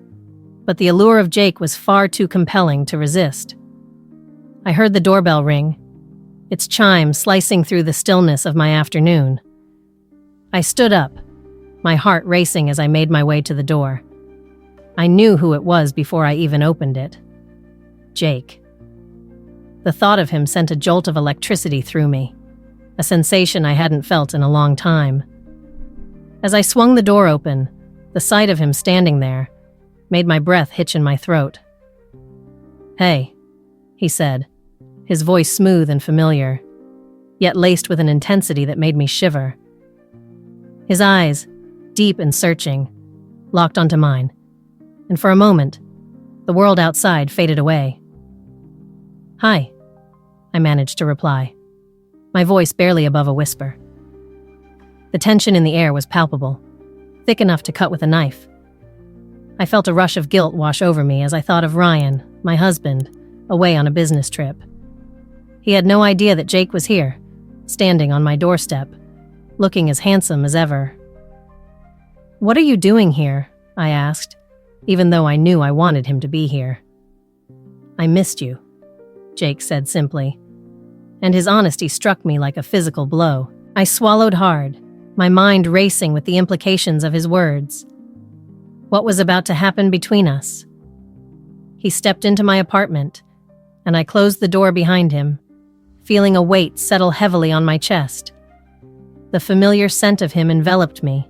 but the allure of Jake was far too compelling to resist. I heard the doorbell ring, its chime slicing through the stillness of my afternoon. I stood up, my heart racing as I made my way to the door. I knew who it was before I even opened it. Jake. The thought of him sent a jolt of electricity through me, a sensation I hadn't felt in a long time. As I swung the door open, the sight of him standing there made my breath hitch in my throat. "Hey," he said, his voice smooth and familiar, yet laced with an intensity that made me shiver. His eyes, deep and searching, locked onto mine, and for a moment, the world outside faded away. "Hi," I managed to reply, my voice barely above a whisper. The tension in the air was palpable, thick enough to cut with a knife. I felt a rush of guilt wash over me as I thought of Ryan, my husband, away on a business trip. He had no idea that Jake was here, standing on my doorstep, looking as handsome as ever. "What are you doing here?" I asked, even though I knew I wanted him to be here. "I missed you," Jake said simply, and his honesty struck me like a physical blow. I swallowed hard, my mind racing with the implications of his words. What was about to happen between us? He stepped into my apartment, and I closed the door behind him, feeling a weight settle heavily on my chest. The familiar scent of him enveloped me.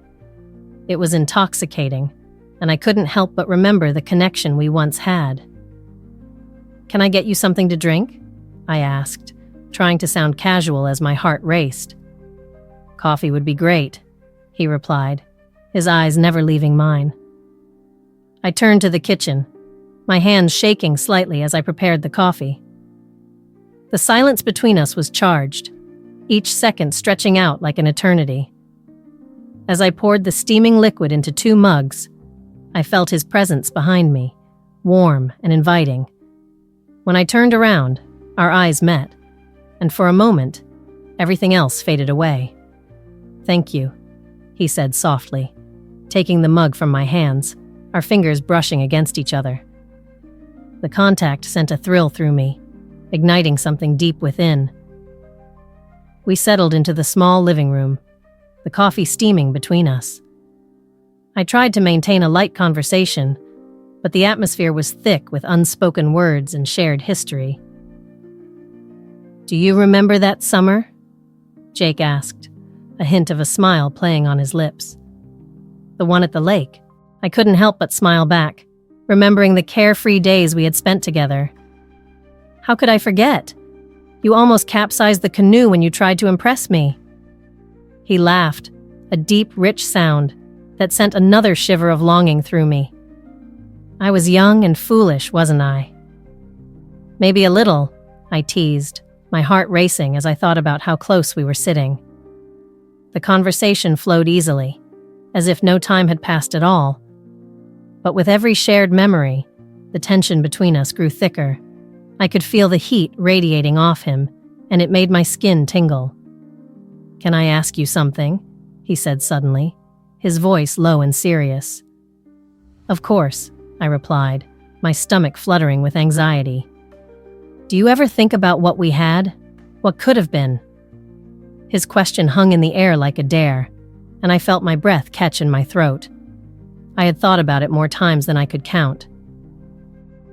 It was intoxicating, and I couldn't help but remember the connection we once had. "Can I get you something to drink?" I asked, trying to sound casual as my heart raced. "Coffee would be great," he replied, his eyes never leaving mine. I turned to the kitchen, my hands shaking slightly as I prepared the coffee. The silence between us was charged, each second stretching out like an eternity. As I poured the steaming liquid into 2 mugs, I felt his presence behind me, warm and inviting. When I turned around, our eyes met, and for a moment, everything else faded away. "Thank you," he said softly, taking the mug from my hands, our fingers brushing against each other. The contact sent a thrill through me, igniting something deep within. We settled into the small living room, the coffee steaming between us. I tried to maintain a light conversation, but the atmosphere was thick with unspoken words and shared history. "Do you remember that summer?" Jake asked, a hint of a smile playing on his lips. "The one at the lake?" I couldn't help but smile back, remembering the carefree days we had spent together. "How could I forget? You almost capsized the canoe when you tried to impress me." He laughed, a deep, rich sound that sent another shiver of longing through me. I was young and foolish, wasn't I? "Maybe a little," I teased, my heart racing as I thought about how close we were sitting. The conversation flowed easily, as if no time had passed at all. But with every shared memory, the tension between us grew thicker. I could feel the heat radiating off him, and it made my skin tingle. "Can I ask you something?" he said suddenly, his voice low and serious. "Of course," I replied, my stomach fluttering with anxiety. "Do you ever think about what we had? What could have been?" His question hung in the air like a dare, and I felt my breath catch in my throat. I had thought about it more times than I could count.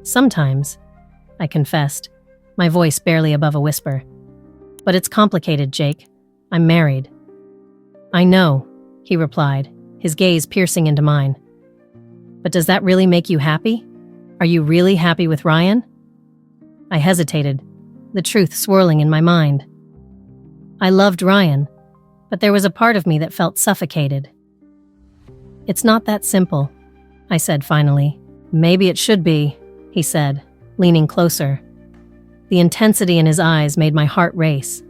"Sometimes," I confessed, my voice barely above a whisper. "But it's complicated, Jake. I'm married." "I know," he replied, his gaze piercing into mine. "But does that really make you happy? Are you really happy with Ryan?" I hesitated, the truth swirling in my mind. I loved Ryan, but there was a part of me that felt suffocated. "It's not that simple," I said finally. "Maybe it should be," he said, leaning closer. The intensity in his eyes made my heart race.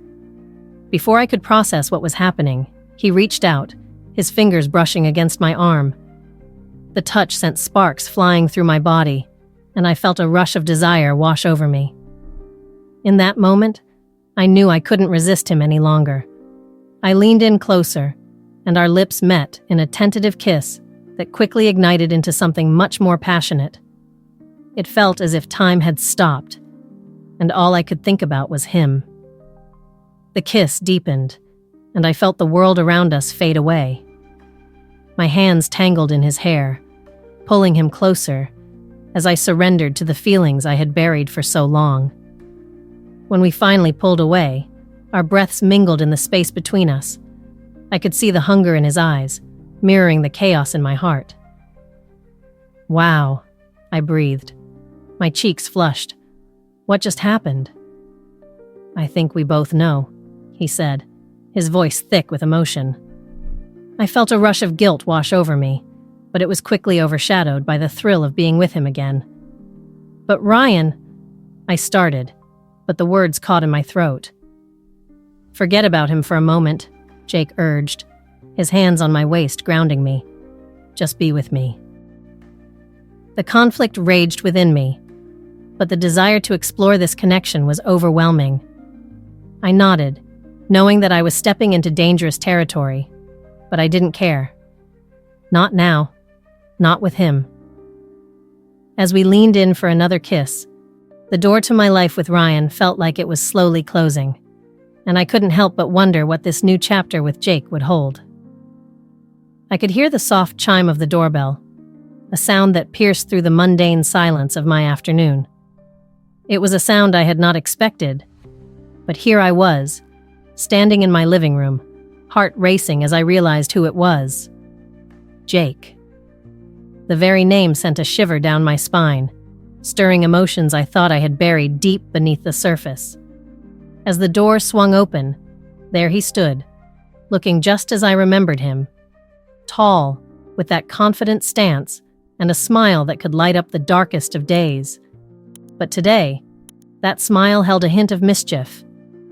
Before I could process what was happening, he reached out, his fingers brushing against my arm. The touch sent sparks flying through my body, and I felt a rush of desire wash over me. In that moment, I knew I couldn't resist him any longer. I leaned in closer, and our lips met in a tentative kiss that quickly ignited into something much more passionate. It felt as if time had stopped, and all I could think about was him. The kiss deepened, and I felt the world around us fade away. My hands tangled in his hair, pulling him closer as I surrendered to the feelings I had buried for so long. When we finally pulled away, our breaths mingled in the space between us. I could see the hunger in his eyes, mirroring the chaos in my heart. "Wow," I breathed. My cheeks flushed. "What just happened?" "I think we both know," he said, his voice thick with emotion. I felt a rush of guilt wash over me, but it was quickly overshadowed by the thrill of being with him again. "But Ryan," I started, but the words caught in my throat. "Forget about him for a moment," Jake urged, his hands on my waist grounding me. "Just be with me." The conflict raged within me, but the desire to explore this connection was overwhelming. I nodded, knowing that I was stepping into dangerous territory, but I didn't care. Not now. Not with him. As we leaned in for another kiss, the door to my life with Ryan felt like it was slowly closing, and I couldn't help but wonder what this new chapter with Jake would hold. I could hear the soft chime of the doorbell, a sound that pierced through the mundane silence of my afternoon. It was a sound I had not expected, but here I was, standing in my living room, heart racing as I realized who it was. Jake. The very name sent a shiver down my spine, stirring emotions I thought I had buried deep beneath the surface. As the door swung open, there he stood, looking just as I remembered him. Tall, with that confident stance and a smile that could light up the darkest of days. But today, that smile held a hint of mischief,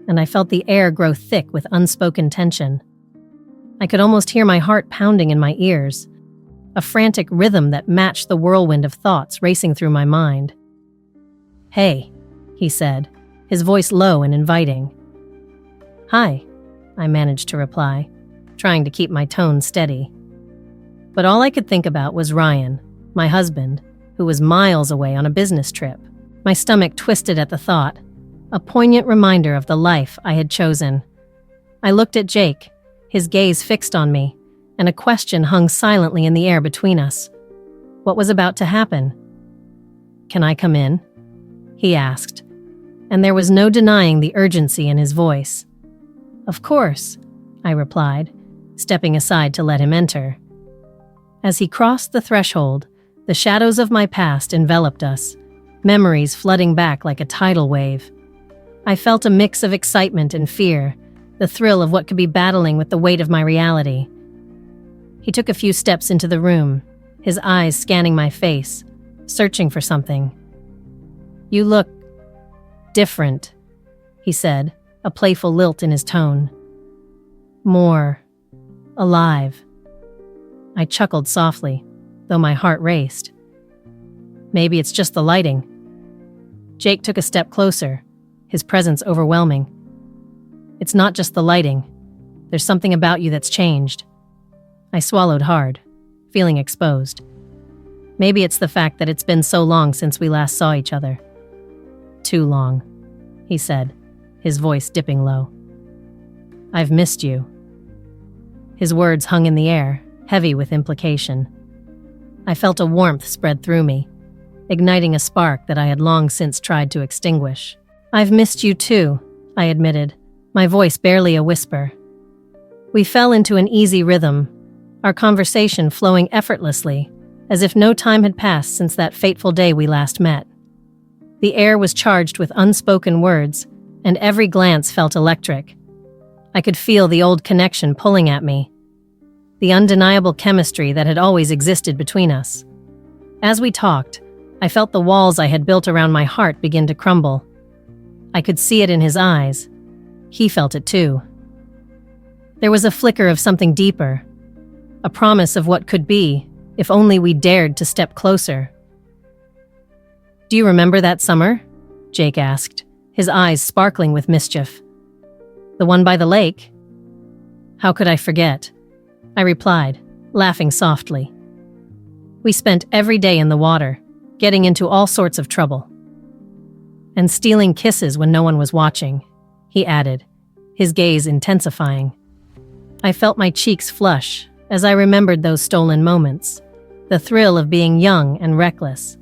and I felt the air grow thick with unspoken tension. I could almost hear my heart pounding in my ears, a frantic rhythm that matched the whirlwind of thoughts racing through my mind. "Hey," he said, his voice low and inviting. "Hi," I managed to reply, trying to keep my tone steady. But all I could think about was Ryan, my husband, who was miles away on a business trip. My stomach twisted at the thought, a poignant reminder of the life I had chosen. I looked at Jake, his gaze fixed on me, and a question hung silently in the air between us. What was about to happen? "Can I come in?" he asked, and there was no denying the urgency in his voice. "Of course," I replied, stepping aside to let him enter. As he crossed the threshold, the shadows of my past enveloped us, memories flooding back like a tidal wave. I felt a mix of excitement and fear, the thrill of what could be battling with the weight of my reality. He took a few steps into the room, his eyes scanning my face, searching for something. "You look different," he said, a playful lilt in his tone. "More alive." I chuckled softly, though my heart raced. "Maybe it's just the lighting." Jake took a step closer, his presence overwhelming. "It's not just the lighting. There's something about you that's changed." I swallowed hard, feeling exposed. Maybe it's the fact that it's been so long since we last saw each other. "Too long," he said, his voice dipping low. "I've missed you." His words hung in the air, heavy with implication. I felt a warmth spread through me, igniting a spark that I had long since tried to extinguish. "I've missed you too," I admitted, my voice barely a whisper. We fell into an easy rhythm, our conversation flowing effortlessly, as if no time had passed since that fateful day we last met. The air was charged with unspoken words, and every glance felt electric. I could feel the old connection pulling at me, the undeniable chemistry that had always existed between us. As we talked, I felt the walls I had built around my heart begin to crumble. I could see it in his eyes. He felt it too. There was a flicker of something deeper, a promise of what could be, if only we dared to step closer. "Do you remember that summer?" Jake asked, his eyes sparkling with mischief. "The one by the lake?" "How could I forget?" I replied, laughing softly. "We spent every day in the water, getting into all sorts of trouble. And stealing kisses when no one was watching," he added, his gaze intensifying. I felt my cheeks flush as I remembered those stolen moments, the thrill of being young and reckless.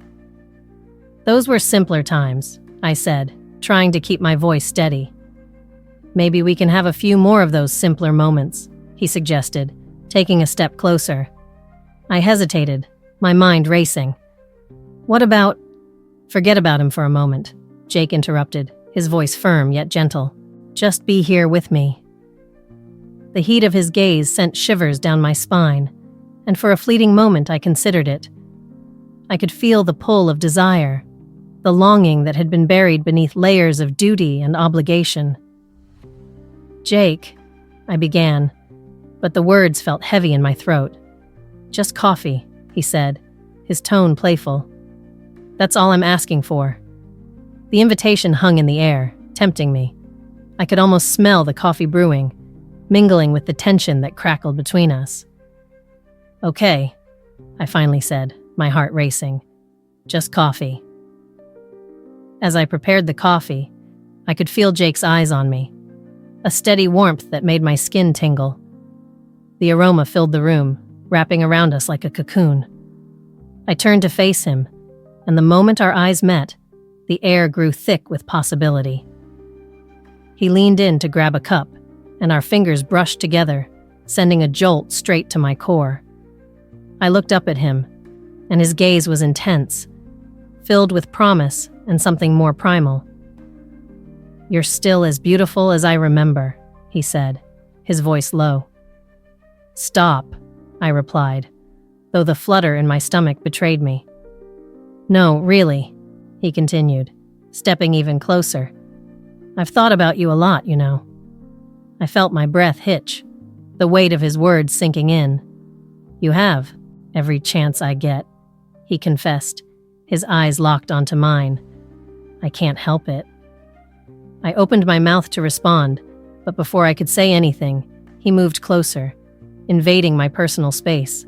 "Those were simpler times," I said, trying to keep my voice steady. "Maybe we can have a few more of those simpler moments," he suggested, taking a step closer. I hesitated, my mind racing. "What about—" "Forget about him for a moment," Jake interrupted, his voice firm yet gentle. "Just be here with me." The heat of his gaze sent shivers down my spine, and for a fleeting moment I considered it. I could feel the pull of desire, the longing that had been buried beneath layers of duty and obligation. "Jake," I began, but the words felt heavy in my throat. "Just coffee," he said, his tone playful. "That's all I'm asking for." The invitation hung in the air, tempting me. I could almost smell the coffee brewing, mingling with the tension that crackled between us. "Okay," I finally said, my heart racing. "Just coffee." As I prepared the coffee, I could feel Jake's eyes on me, a steady warmth that made my skin tingle. The aroma filled the room, wrapping around us like a cocoon. I turned to face him, and the moment our eyes met, the air grew thick with possibility. He leaned in to grab a cup, and our fingers brushed together, sending a jolt straight to my core. I looked up at him, and his gaze was intense, filled with promise and something more primal. "You're still as beautiful as I remember," he said, his voice low. "Stop," I replied, though the flutter in my stomach betrayed me. "No, really," he continued, stepping even closer. "I've thought about you a lot, you know." I felt my breath hitch, the weight of his words sinking in. "You have, every chance I get," he confessed, his eyes locked onto mine. "I can't help it." I opened my mouth to respond, but before I could say anything, he moved closer, invading my personal space.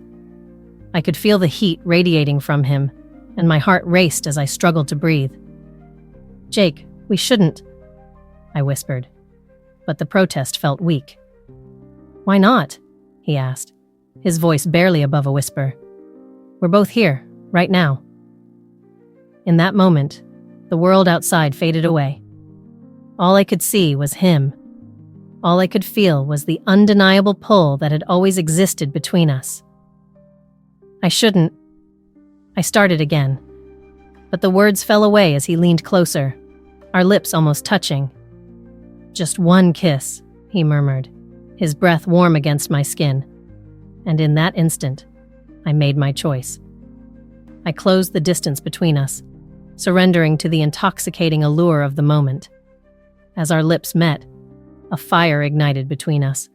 I could feel the heat radiating from him, and my heart raced as I struggled to breathe. "Jake, we shouldn't," I whispered, but the protest felt weak. "Why not?" he asked, his voice barely above a whisper. "We're both here, right now." In that moment, the world outside faded away. All I could see was him. All I could feel was the undeniable pull that had always existed between us. "I shouldn't," I started again, but the words fell away as he leaned closer, our lips almost touching. "Just one kiss," he murmured, his breath warm against my skin. And in that instant, I made my choice. I closed the distance between us, surrendering to the intoxicating allure of the moment. As our lips met, a fire ignited between us,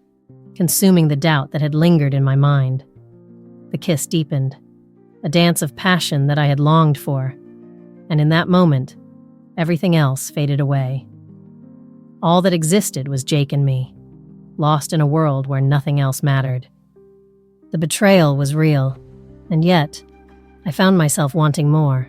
consuming the doubt that had lingered in my mind. The kiss deepened, a dance of passion that I had longed for, and in that moment, everything else faded away. All that existed was Jake and me, lost in a world where nothing else mattered. The betrayal was real, and yet, I found myself wanting more.